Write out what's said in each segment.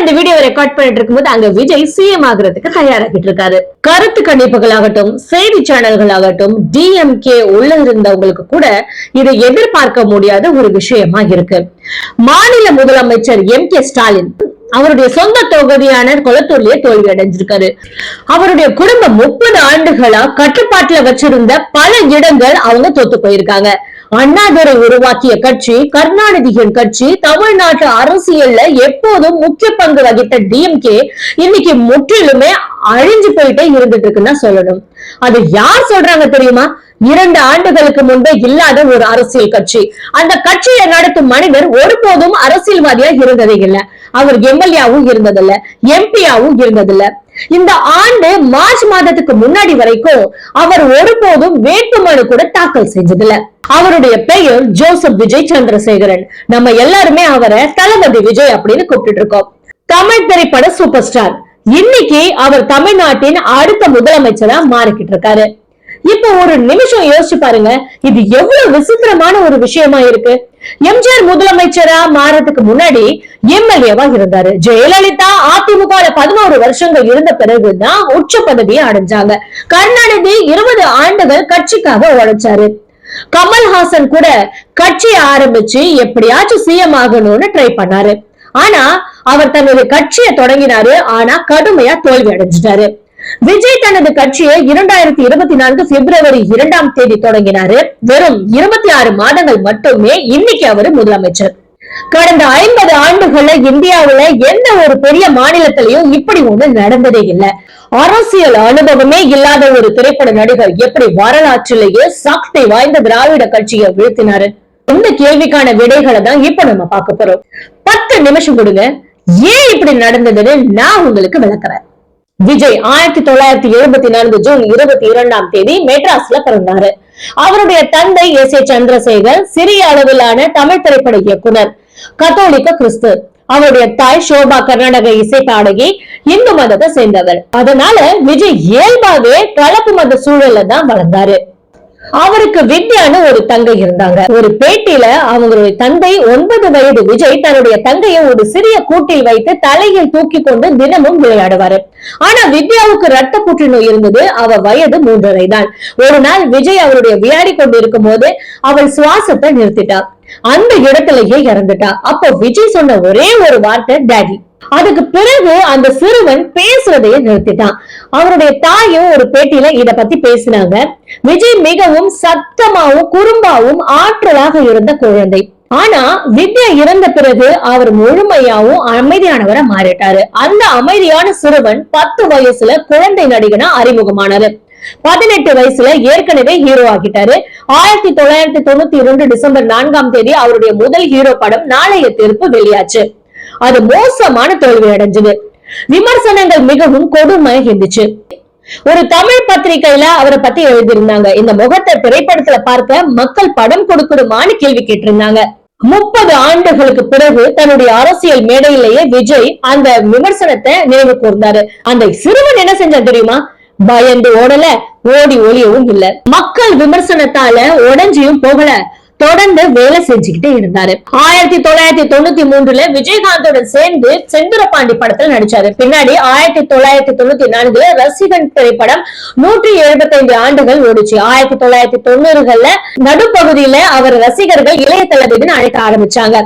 இந்த video record பண்ணிட்டு இருக்கும்போது அங்க விஜய் சிஎம் ஆகிறதுக்கு தயாராகிட்டு இருக்காரு. கருத்து கணிப்புகள் ஆகட்டும், செய்தி சேனல்கள் ஆகட்டும், டிஎம்கே உள்ள இருந்தவங்களுக்கு கூட இதை எதிர்பார்க்க முடியாத ஒரு விஷயமா இருக்கு. மாநில முதலமைச்சர் எம்.கே. ஸ்டாலின் அவருடைய சொந்த தொகுதியான கொளத்தூர்லயே தோல்வி அடைஞ்சிருக்காரு. அவருடைய குடும்பம் 30 ஆண்டுகளா கட்டுப்பாட்டுல வச்சிருந்த பல இடங்கள் அவங்க தோத்து போயிருக்காங்க. அண்ணாதுரை உருவாக்கிய கட்சி, கருணாநிதியின் கட்சி, தமிழ்நாட்டு அரசியல்ல எப்போதும் முக்கிய பங்கு வகித்த டிஎம்கே இன்னைக்கு முற்றிலுமே அழிஞ்சு போயிட்டே இருந்துட்டு இருக்குன்னு சொல்லணும். அது யார் சொல்றாங்க தெரியுமா? 2 ஆண்டுகளுக்கு முன்பே இல்லாத ஒரு அரசியல் கட்சி. அந்த கட்சியை நடத்தும் மனிதர் ஒருபோதும் அரசியல்வாதியா இருந்ததே இல்லை. அவர் எம்எல்ஏவும் இருந்ததில்ல, எம்பியாவும் இருந்ததில்ல. இந்த ஆண்டு மார்ச் மாதத்துக்கு முன்னாடி வரைக்கும் அவர் ஒருபோதும் வேட்புமனு கூட தாக்கல் செஞ்சதில்ல. அவருடைய பெயர் ஜோசப் விஜய் சந்திரசேகரன். நம்ம எல்லாருமே அவரை தளபதி விஜய் அப்படின்னு கூப்பிட்டு இருக்கோம். தமிழ் திரைப்பட சூப்பர் ஸ்டார். இன்னைக்கு அவர் தமிழ்நாட்டின் அடுத்த முதலமைச்சரா மாறிக்கிட்டு இருக்காரு. இப்ப ஒரு நிமிஷம் யோசிச்சு பாருங்க, இது எவ்வளவு விசித்திரமான ஒரு விஷயமா இருக்கு. எம்ஜிஆர் முதலமைச்சரா மாறதுக்கு முன்னாடி எம்எல்ஏவா இருந்தாரு. ஜெயலலிதா அதிமுக 11 வருஷங்கள் இருந்த பிறகுதான் உச்ச பதவியை அடைஞ்சாங்க. கருணாநிதி 20 ஆண்டுகள் கட்சிக்காக உழைச்சாரு. கமல்ஹாசன் கூட கட்சியை ஆரம்பிச்சு எப்படியாச்சும் சிஎம் ஆகணும்னு ட்ரை பண்ணாரு. ஆனா அவர் தன்னுடைய கட்சியை தொடங்கினாரு. ஆனா கடுமையா தோல்வி அடைஞ்சிட்டாரு. விஜய் தனது கட்சியை 2024 பிப்ரவரி 2ஆம் தேதி தொடங்கினாரு. வெறும் 26 மாதங்கள் மட்டுமே இன்னைக்கு அவரு முதலமைச்சர். கடந்த 50 ஆண்டுகள்ல இந்தியாவுல எந்த ஒரு பெரிய மாநிலத்திலையும் இப்படி ஒண்ணு நடந்ததே இல்லை. அரசியல் அனுபவமே இல்லாத ஒரு திரைப்பட நடிகர் எப்படி வரலாற்றிலேயே சக்தி வாய்ந்த திராவிட கட்சியை வீழ்த்தினாரு? இந்த கேள்விக்கான விடைகளை தான் இப்ப நம்ம பார்க்க போறோம். 10 நிமிஷம் கொடுங்க, ஏன் இப்படி நடந்ததுன்னு நான் உங்களுக்கு விளக்குறேன். விஜய் 1974 ஜூன் 22ஆம் தேதி மெட்ராஸ்ல பிறந்தாரு. அவருடைய தந்தை எஸ்.ஏ. சந்திரசேகர் சிறிய அளவிலான தமிழ் திரைப்பட இயக்குனர், கத்தோலிக்க கிறிஸ்து. அவருடைய தாய் ஷோபா கர்நாடக இசை பாடகி, இந்து மதத்தை சேர்ந்தவர். அதனால விஜய் இயல்பாவே கலப்பு மத சூழல்ல தான் வளர்ந்தாரு. அவருக்கு வித்யான்னு ஒரு தங்கை இருந்தாங்க. ஒரு பேட்டியில அவங்களுடைய தந்தை 9 வயது விஜய் தன்னுடைய தங்கையை ஒரு சிறிய கூட்டில் வைத்து தலையில் தூக்கி கொண்டு தினமும் விளையாடுவாரு. ஆனா வித்யாவுக்கு ரத்த புற்றுநோய் இருந்தது. அவ வயது 3.5 தான். ஒரு நாள் விஜய் அவருடைய விளையாடி கொண்டு இருக்கும் போது அவள் சுவாசத்தை நிறுத்திட்டா. அந்த இடத்திலேயே இறந்துட்டா. அப்போ விஜய் சொன்ன ஒரே ஒரு வார்த்தை டாடி. அதுக்கு பிறகு அந்த சிறுவன் பேசுறதையே நிறுத்திட்டான். அவருடைய தாயும் ஒரு பேட்டியில இத பத்தி பேசினாங்க. விஜய் மிகவும் சத்தமாவும் குறும்பாவும் ஆற்றலாக இருந்த குழந்தை. ஆனா வித்யா இறந்த பிறகு அவர் முழுமையாவும் அமைதியானவரை மாறிட்டாரு. அந்த அமைதியான சிறுவன் 10 வயசுல குழந்தை நடிகனா அறிமுகமானாரு. 18 வயசுல ஏற்கனவே ஹீரோ ஆகிட்டாரு. 1992 டிசம்பர் 4ஆம் தேதி அவருடைய முதல் ஹீரோ படம் நாளைய தீர்ப்பு வெளியாச்சு. அது மோசமான தோல்வி அடைஞ்சது. விமர்சனங்கள் மிகவும் கொடுமையா இருந்துச்சு. ஒரு தமிழ் பத்திரிகையில அவரை பத்தி எழுதியிருந்தாங்க. இந்த முகத்தை திரைப்படத்துல பார்க்க மக்கள் படம் கொடுக்கணுமான்னு கேள்வி கேட்டிருந்தாங்க. 30 ஆண்டுகளுக்கு பிறகு தன்னுடைய அரசியல் மேடையிலேயே விஜய் அந்த விமர்சனத்தை நினைவு கூர்ந்தாரு. அந்த சிறுவன் என்ன செஞ்சா தெரியுமா? பயந்து ஓடல, ஓடி ஒளியவும் இல்ல. மக்கள் விமர்சனத்தால உடஞ்சியும் போகல, தொடர்ந்து வேலை செஞ்சுக்கிட்டே இருந்தாரு. 1993 விஜயகாந்துடன் சேர்ந்து செந்துரபாண்டி படத்தில் நடிச்சாரு. பின்னாடி 1994 ரசிகன் திரைப்படம் 175 ஆண்டுகள் ஓடிச்சு. 1990கள்ல நடுப்பகுதியில அவர் ரசிகர்கள் இளைய தளபதினு அழைக்க ஆரம்பிச்சாங்க.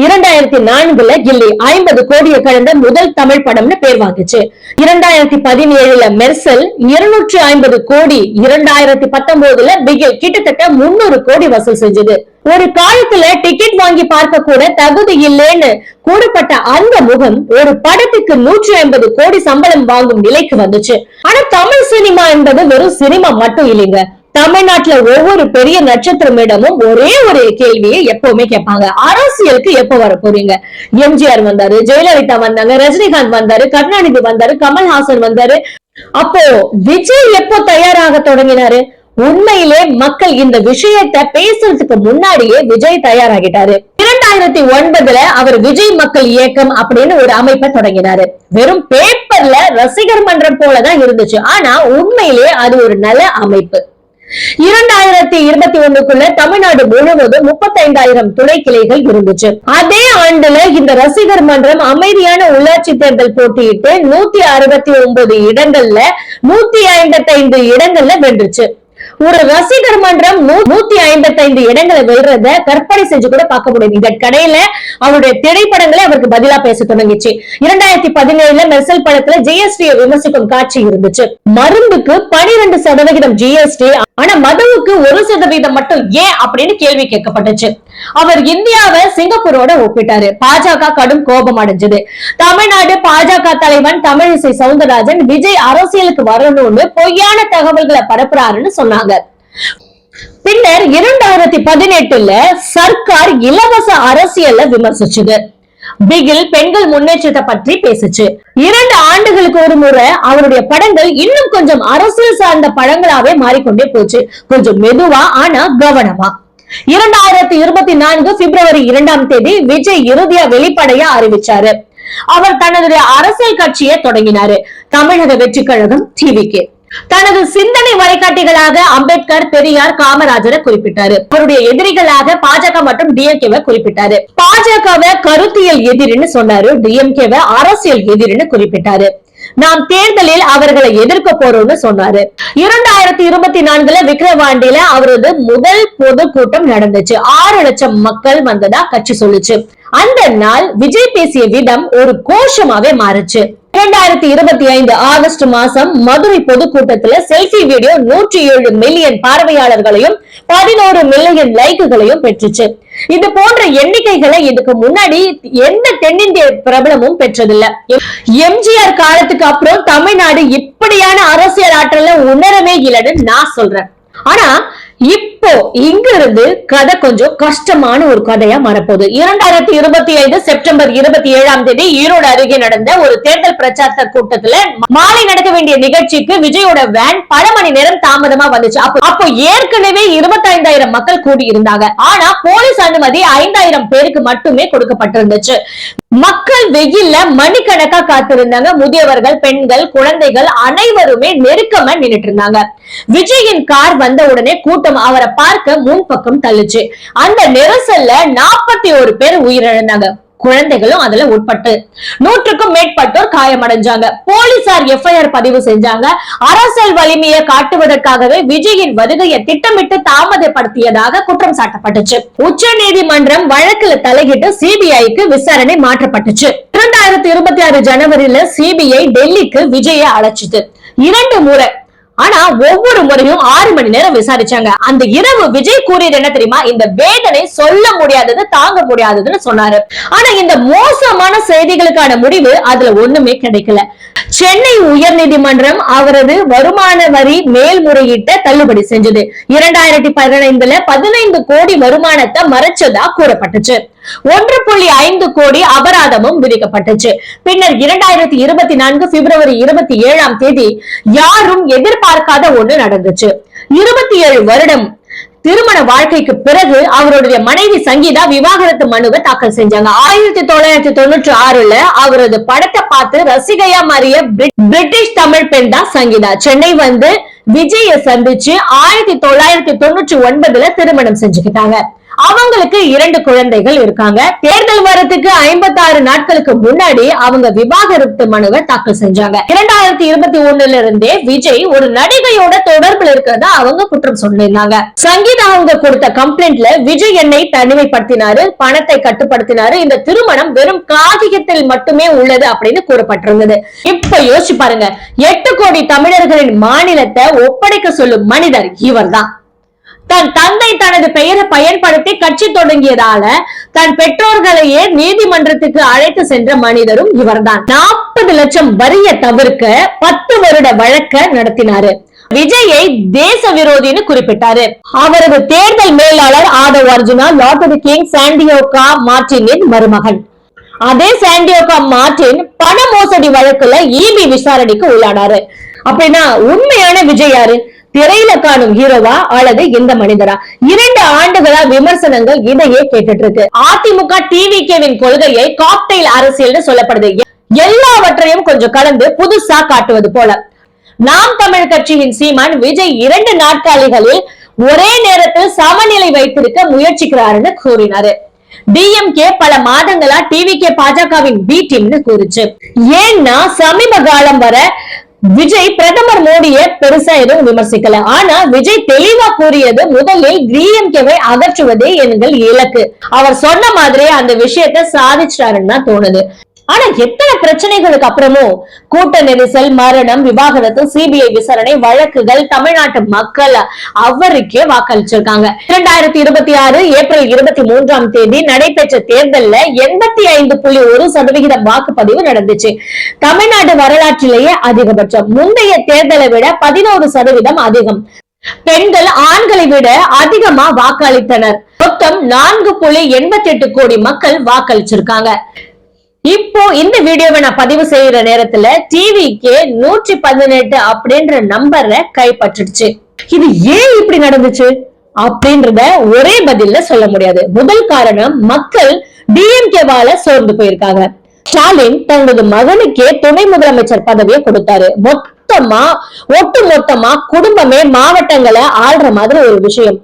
2004 கில்லி 50 கோடியை கடந்த முதல் தமிழ் படம்னு பேர் வாங்கிச்சு. 2017 மெர்சல் 250 கோடி, 2019 பிகில் கிட்டத்தட்ட 300 கோடி வசூல் செஞ்சது. ஒரு காலத்துல டிக்கெட் வாங்கி பார்க்க கூட தகுதி இல்லைன்னு கூறப்பட்ட அந்த முகம் ஒரு படத்துக்கு 150 கோடி சம்பளம் வாங்கும் நிலைக்கு வந்துச்சு. ஆனா தமிழ் சினிமா என்பது வெறும் சினிமா மட்டும் இல்லைங்க. தமிழ்நாட்டுல ஒவ்வொரு பெரிய நட்சத்திரமிடமும் ஒரே ஒரு கேள்வியை எப்பவுமே கேட்பாங்க, அரசியலுக்கு எப்ப வர போறீங்க? எம்ஜிஆர் வந்தாரு, ஜெயலலிதா வந்தாங்க, ரஜினிகாந்த் வந்தாரு, கருணாநிதி வந்தாரு, கமல்ஹாசன் வந்தாரு. அப்போ விஜய் எப்போ தயாராக தொடங்கினாரு? உண்மையிலே மக்கள் இந்த விஷயத்தை பேசுறதுக்கு முன்னாடியே விஜய் தயாராகிட்டாரு. 2009 அவர் விஜய் மக்கள் இயக்கம் அப்படின்னு ஒரு அமைப்பை தொடங்கினாரு. வெறும் பேப்பர்ல ரசிகர் மன்றம் போலதான் இருந்துச்சு. ஆனா உண்மையிலே அது ஒரு நல்ல அமைப்பு. 2021க்குள்ள தமிழ்நாடு முழுவதும் 35,000 துணை கிளைகள் இருந்துச்சு. அதே ஆண்டுல இந்த ரசிகர் மன்றம் அமைதியான உள்ளாட்சி தேர்தல் போட்டியிட்டு 169 இடங்கள்ல 155 இடங்கள்ல வென்றுச்சு. ஒரு ரசிகர் மன்றம் 155 இடங்களை வெல்றத கற்பனை செஞ்சு கூட பார்க்க முடியாது. இதற்கடையில அவருடைய திரைப்படங்களே அவருக்கு பதிலா பேச தொடங்கிச்சு. 2017 மெர்சல் படத்துல ஜிஎஸ்டி விமர்சிக்கும் காட்சி இருந்துச்சு. மருந்துக்கு 12% ஜிஎஸ்டி, ஆனா மதுவுக்கு 1% மட்டும் ஏன் அப்படின்னு கேள்வி கேட்கப்பட்டுச்சு. அவர் இந்தியாவை சிங்கப்பூரோட ஒப்பிட்டாரு. பாஜக கடும் கோபம் அடைஞ்சது. தமிழ்நாடு பாஜக தலைவன் தமிழிசை சவுந்தரராஜன் விஜய் அரசியலுக்கு வரணும்னு பொய்யான தகவல்களை பரப்புறாருன்னு சொன்னாங்க. பின்னர் 2018 சர்க்கார் இலவச அரசியலை விமர்சிச்சது. பிகில் பெண்கள் முன்னேற்றத்தை பற்றி பேசுச்சு. 2 ஆண்டுகளுக்கு ஒரு முறை அவருடைய படங்கள் இன்னும் கொஞ்சம் அரசியல் சார்ந்த படங்களாவே மாறிக்கொண்டே போச்சு. கொஞ்சம் மெதுவா ஆனா கவனமா. 2024 பிப்ரவரி 2 விஜய் இறுதியா வெளிப்படையா அறிவிச்சாரு. அவர் தனது அரசியல் கட்சியை தொடங்கினாரு. தமிழக வெற்றி கழகம் டிவிகே. தனது சிந்தனை வழிகாட்டிகளாக அம்பேத்கர், பெரியார், காமராஜரை குறிப்பிட்டாரு. அவருடைய எதிரிகளாக பாஜக மற்றும் டிஎம்கேவை குறிப்பிட்டாரு. பாஜகவை கருத்தியல் எதிரின்னு சொன்னாரு. டிஎம்கேவை அரசியல் எதிரின்னு குறிப்பிட்டாரு. நாம் தேர்தலில் அவர்களை எதிர்க்க போறோம்னு சொன்னாரு. 2024 விக்கிரவாண்டியில அவரது முதல் பொதுக்கூட்டம் நடந்துச்சு. 6 லட்சம் மக்கள் வந்ததா கட்சி சொல்லுச்சு. அந்த நாள் விஜய் பேசிய விதம் ஒரு கோஷமாவே மாறுச்சு. 2025 ஆகஸ்ட் மாசம் மதுரை பொதுக்கூட்டத்துல செல்ஃபி வீடியோ 107 மில்லியன் பார்வையாளர்களையும் 11 மில்லியன் லைக்குகளையும் பெற்றுச்சு. இது போன்ற எண்ணிக்கைகளை இதுக்கு முன்னாடி எந்த தென்னிந்திய பிரபலமும் பெற்றதில்லை. எம்ஜிஆர் காலத்துக்கு அப்புறம் தமிழ்நாடு இப்படியான அரசியல் ஆற்றல உணரவே இல்லைன்னு நான் சொல்றேன். ஆனா இப்போ இங்க இருந்து கதை கொஞ்சம் கஷ்டமான ஒரு கதையா மாறப்போகுது. 2025 செப்டம்பர் 27 ஈரோடு அருகே நடந்த ஒரு தேர்தல் பிரச்சார கூட்டத்துல மாலை நடக்க வேண்டிய நிகழ்ச்சிக்கு விஜயோட வேன் பல மணி நேரம் தாமதமா வந்துச்சு. அப்போ ஏற்கனவே 25,000 மக்கள் கூடி இருந்தாங்க. ஆனா போலீஸ் அனுமதி 5,000 பேருக்கு மட்டுமே கொடுக்கப்பட்டிருந்துச்சு. மக்கள் வெயில்ல மணிக்கணக்கா காத்திருந்தாங்க. முதியவர்கள், பெண்கள், குழந்தைகள் அனைவருமே நெருக்கமா நின்னுட்டு இருந்தாங்க. விஜயின் கார் வந்த உடனே கூட்டம் அவரை பார்க்க முன்பக்கம் தள்ளுச்சு. அந்த நெரிசல்ல 41 பேர் உயிரிழந்தாங்க. குழந்தைகளும் அதுல உட்பட்டு 100க்கும் மேற்பட்டோர் காயமடைஞ்சாங்க. போலீசார் எஃப்ஐஆர் பதிவு செஞ்சாங்க. அரசியல் வலிமையை காட்டுவதற்காகவே விஜயின் வருகையை திட்டமிட்டு தாமதப்படுத்தியதாக குற்றம் சாட்டப்பட்டுச்சு. உச்ச நீதிமன்றம் வழக்குல தலையிட்டு சிபிஐக்கு விசாரணை மாற்றப்பட்டுச்சு. 2026 ஜனவரியில சிபிஐ டெல்லிக்கு விஜயை அழைச்சிட்டு 2 முறை, ஆனா ஒவ்வொரு முறையும் 6 மணி நேரம் விசாரிச்சாங்க. அந்த இரவு விஜய் கூறியது என்ன தெரியுமா? இந்த வேதனை சொல்ல முடியாதது, தாங்க முடியாததுன்னு சொன்னாரு. ஆனா இந்த மோசமான செய்திகளுக்கான முடிவு அதுல ஒண்ணுமே கிடைக்கல. சென்னை உயர்நீதிமன்றம் அவரது வருமான வரி மேல்முறையீட்டை தள்ளுபடி செஞ்சது. 2015 15 கோடி வருமானத்தை மறைச்சதா கூறப்பட்டுச்சு. 1.5 கோடி அபராதமும் விதிக்கப்பட்டுச்சு. பின்னர் 2024 பிப்ரவரி 27 யாரும் எதிர்பார்க்காத ஒண்ணு நடந்துச்சு. 27 வருடம் திருமண வாழ்க்கைக்கு பிறகு அவருடைய மனைவி சங்கீதா விவாகரத்து மனுவை தாக்கல் செஞ்சாங்க. 1996 அவரது படத்தை பார்த்து ரசிகையா மாறிய பிரிட்டிஷ் தமிழ் பெண் தான் சங்கீதா. சென்னை வந்து விஜய சந்திச்சு 1999 திருமணம் செஞ்சுக்கிட்டாங்க. அவங்களுக்கு 2 குழந்தைகள் இருக்காங்க. தேர்தல் வரத்துக்கு 56 நாட்களுக்கு முன்னாடி அவங்க விவாகரத்து மனுவை தாக்கல் செஞ்சாங்க. 2021 இருந்தே விஜய் ஒரு நடிகையோட தொடர்பில் இருக்கிறதா அவங்க குற்றம் சொல்லியிருந்தாங்க. சங்கீதா அவங்க கொடுத்த கம்ப்ளைண்ட்ல விஜய் என்னை தனிமைப்படுத்தினாரு, பணத்தை கட்டுப்படுத்தினாரு, இந்த திருமணம் வெறும் காகிதத்தில் மட்டுமே உள்ளது அப்படின்னு கூறப்பட்டிருந்தது. இப்ப யோசிச்சு பாருங்க, 8 கோடி தமிழர்களின் மாநிலத்தை ஒப்படைக்க சொல்லும் மனிதர் இவர்தான். தன் தந்தை தனது பெயரை பயன்படுத்தி கட்சி தொடங்கியதால தன் பெற்றோர்களையே நீதிமன்றத்துக்கு அழைத்து சென்ற மனிதரும் இவர்தான். 40 லட்சம் வரியை தவிர்க்க 10 வருட வழக்க நடத்தினாரு. விஜயை தேச விரோதின்னு குறிப்பிட்டாரு. அவரது தேர்தல் மேலாளர் ஆதவ் அர்ஜுனா லாட்டரி கிங் சாண்டியோகா மார்டினின் மருமகன். அதே சாண்டியோகா மார்டின் பண மோசடி வழக்குல இபி விசாரணைக்கு உள்ளானாரு. அப்படின்னா உண்மையான விஜய் யாரு? திரையில காணும் ஹீரோவா அல்லது இந்த மனிதரா? 2 ஆண்டுகளா விமர்சனங்கள் இதையே கேட்டுட்டு இருக்கு. அதிமுக டிவிகேவின் கொள்கையை காக்டெயில் அரசியல் சொல்லப்படுது. எல்லாவற்றையும் கொஞ்சம் கலந்து புதுசா காட்டுவது போல. நாம் தமிழ் கட்சியின் சீமான் விஜய் 2 நாற்காலிகளில் ஒரே நேரத்தில் சமநிலை வைத்திருக்க முயற்சிக்கிறாருன்னு கூறினாரு. டிஎம்கே பல மாதங்களா டிவிகே பாஜகவின் பி டீம்னு கூறுச்சு. ஏன்னா சமீப காலம் வர விஜய் பிரதமர் மோடியை பெருசா எதுவும் விமர்சிக்கல. ஆனா விஜய் தெளிவா கூறியது முதலில் டிஎம்கேவை அகற்றுவதே எங்கள் இலக்கு. அவர் சொன்ன மாதிரி அந்த விஷயத்தை சாதிச்சிட்டாருன்னு தான் தோணுது. ஆனா எத்தனை பிரச்சனைகளுக்கு அப்புறமும் கூட்ட நெரிசல், மரணம், விவாகரத்து, சிபிஐ விசாரணை, வழக்குகள், தமிழ்நாட்டு மக்கள் அவருக்கே வாக்களிச்சிருக்காங்க. 2026 ஏப்ரல் 23 நடைபெற்ற தேர்தல்ல 85.1% வாக்குப்பதிவு நடந்துச்சு. தமிழ்நாடு வரலாற்றிலேயே அதிகபட்சம். முந்தைய தேர்தலை விட 11% அதிகம். பெண்கள் ஆண்களை விட அதிகமா வாக்களித்தனர். மொத்தம் 4.88 கோடி மக்கள் வாக்களிச்சிருக்காங்க. இப்போ இந்த வீடியோவை நான் பதிவு செய்யற நேரத்துல டிவிக்கு 118 அப்படின்ற நம்பரை கைப்பற்றிடுச்சு. இது ஏன் இப்படி நடந்துச்சு அப்படின்றத ஒரே பதில்ல சொல்ல முடியாது. முதல் காரணம், மக்கள் டிஎம்கேவால சோர்ந்து போயிருக்காங்க. ஸ்டாலின் தனது மகனுக்கே துணை முதலமைச்சர் பதவியை கொடுத்தாரு. ஒட்டுமொத்தமா குடும்பமே மாவட்டங்களை ஆள்ற மாதிரி ஒரு விஷயம்.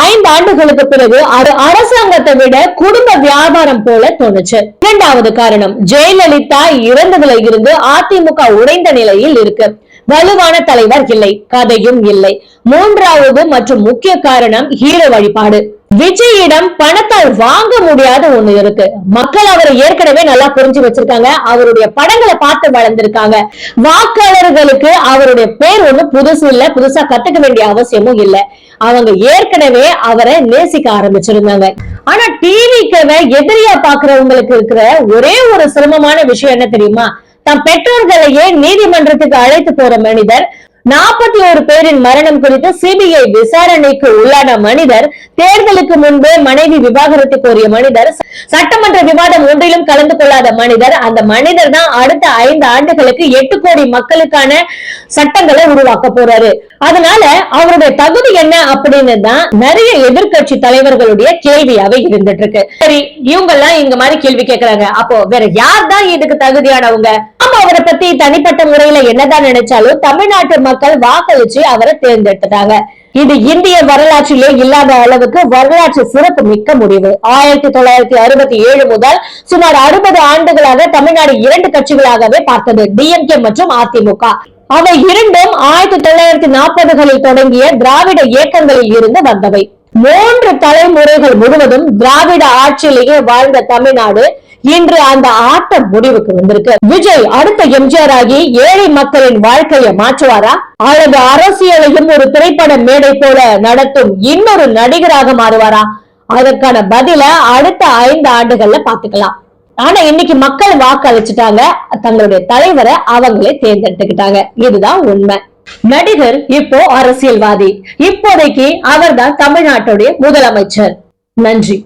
5 ஆண்டுகளுக்கு பிறகு அது அரசாங்கத்தை விட குடும்ப வியாபாரம் போல தோணுச்சு. இரண்டாவது காரணம், ஜெயலலிதா இறந்ததுல இருந்து அதிமுக உடைந்த நிலையில் இருக்கு. வலுவான தலைவர் இல்லை, கதையும் இல்லை. மூன்றாவது மற்றும் முக்கிய காரணம் ஹீரோ வழிபாடு. விஜயிடம் பணத்தால் வாங்க முடியாத ஒண்ணு இருக்கு. மக்கள் அவரை ஏற்கனவே நல்லா புரிஞ்சு வச்சிருக்காங்க. அவருடைய படங்களை பார்த்து வளர்ந்திருக்காங்க. வாக்காளர்களுக்கு அவருடைய பேர் ஒண்ணு புதுசு இல்ல, புதுசா கத்துக்க வேண்டிய அவசியமும் இல்ல. அவங்க ஏற்கனவே அவரை நேசிக்க ஆரம்பிச்சிருந்தாங்க. ஆனா டிவிக்கவை எதிரியா பாக்குறவங்களுக்கு இருக்கிற ஒரே ஒரு சிரமமான விஷயம் என்ன தெரியுமா? தம் பெற்றோர்களையே நீதிமன்றத்துக்கு அழைத்து போற மனிதர், 41 பேரின் மரணம் குறித்து சிபிஐ விசாரணைக்கு உள்ளான மனிதர், தேர்தலுக்கு முன்பே மனைவி விவாகரத்து கோரிய மனிதர், சட்டமன்ற விவாதம் ஒன்றிலும் கலந்து கொள்ளாத மனிதர். அந்த மனிதர் தான் அடுத்த 5 ஆண்டுகளுக்கு 8 கோடி மக்களுக்கான சட்டங்களை உருவாக்க போறாரு. அதனால அவருடைய தகுதி என்ன அப்படின்னு தான் நிறைய எதிர்கட்சி தலைவர்களுடைய கேள்வியாவே இருந்துட்டு இருக்கு. சரி, இவங்க எல்லாம் இங்க மாதிரி கேள்வி கேட்கறாங்க. அப்போ வேற யார் தான் இதுக்கு தகுதியானவங்க? அவரை பத்தி தனிப்பட்ட முறையில என்னதான் நினைச்சாலும் தமிழ்நாட்டு மக்கள் வாக்களிச்சு அவரை தேர்ந்தெடுத்தாங்க. இது இந்திய வரலாற்றிலே இல்லாத அளவுக்கு வரலாற்று சிறப்பு மிக்க முடிவு. 1967 முதல் சுமார் 60 ஆண்டுகளாக தமிழ்நாடு 2 கட்சிகளாகவே பார்த்தது, டிஎம்கே மற்றும் அதிமுக. அவை இரண்டும் 1940களில் தொடங்கிய திராவிட இயக்கங்களில் இருந்து வந்தவை. 3 தலைமுறைகள் முழுவதும் திராவிட ஆட்சியிலேயே வாழ்ந்த தமிழ்நாடு இன்று அந்த ஆட்டம் முடிவுக்கு வந்திருக்கு. விஜய் அடுத்த எம்ஜிஆர் ஆகி ஏழை மக்களின் வாழ்க்கையை மாற்றுவாரா, அல்லது அரசியலையும் ஒரு திரைப்பட மேடை போல நடத்தும் இன்னொரு நடிகராக மாறுவாரா? அதற்கான பதில அடுத்த 5 ஆண்டுகள்ல பாத்துக்கலாம். ஆனா இன்னைக்கு மக்கள் வாக்களிச்சுட்டாங்க, தங்களுடைய தலைவரை அவங்களே தேர்ந்தெடுத்துக்கிட்டாங்க. இதுதான் உண்மை. நடிகர் இப்போ அரசியல்வாதி. இப்போதைக்கு அவர்தான் தமிழ்நாட்டுடைய முதலமைச்சர். நன்றி.